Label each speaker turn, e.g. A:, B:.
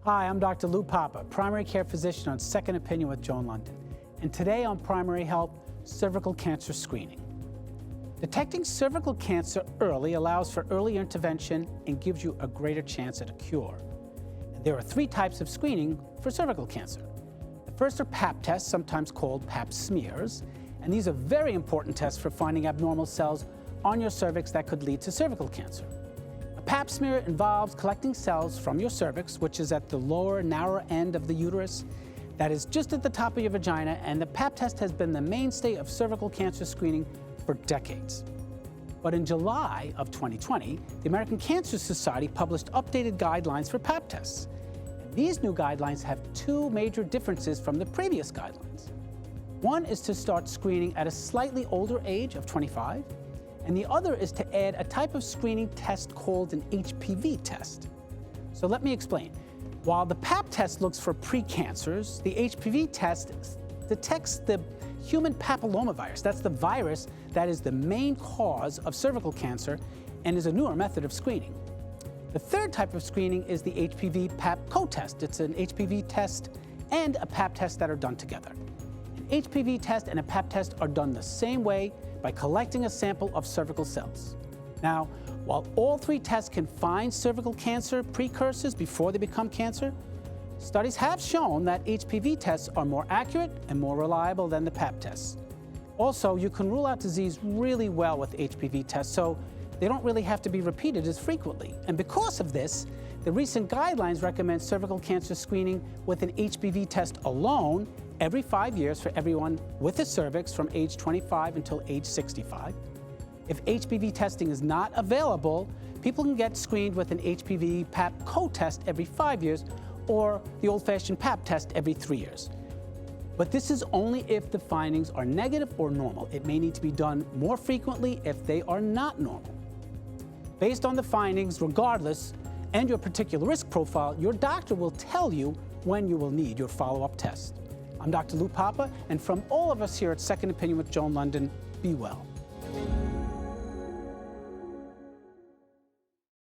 A: Hi, I'm Dr. Lou Papa, primary care physician on Second Opinion with Joan London. And today on Primary Health, cervical cancer screening. Detecting cervical cancer early allows for early intervention and gives you a greater chance at a cure. And there are three types of screening for cervical cancer. The first are Pap tests, sometimes called Pap smears, and these are very important tests for finding abnormal cells on your cervix that could lead to cervical cancer. A Pap smear involves collecting cells from your cervix, which is at the lower, narrower end of the uterus, that is just at the top of your vagina, and the Pap test has been the mainstay of cervical cancer screening for decades. But in July of 2020, the American Cancer Society published updated guidelines for Pap tests. And these new guidelines have two major differences from the previous guidelines. One is to start screening at a slightly older age of 25, and the other is to add a type of screening test called an HPV test. So let me explain. While the Pap test looks for precancers, the HPV test detects the human papillomavirus. That's the virus that is the main cause of cervical cancer and is a newer method of screening. The third type of screening is the HPV Pap co-test. It's an HPV test and a Pap test that are done together. An HPV test and a Pap test are done the same way by collecting a sample of cervical cells. Now, while all three tests can find cervical cancer precursors before they become cancer, studies have shown that HPV tests are more accurate and more reliable than the Pap tests. Also, you can rule out disease really well with HPV tests, so they don't really have to be repeated as frequently. And because of this, the recent guidelines recommend cervical cancer screening with an HPV test alone every 5 years for everyone with a cervix from age 25 until age 65. If HPV testing is not available, people can get screened with an HPV Pap co-test every 5 years or the old-fashioned Pap test every 3 years. But this is only if the findings are negative or normal. It may need to be done more frequently if they are not normal. Based on the findings, regardless, and your particular risk profile, your doctor will tell you when you will need your follow-up test. I'm Dr. Lou Papa, and from all of us here at Second Opinion with Joan London, be well.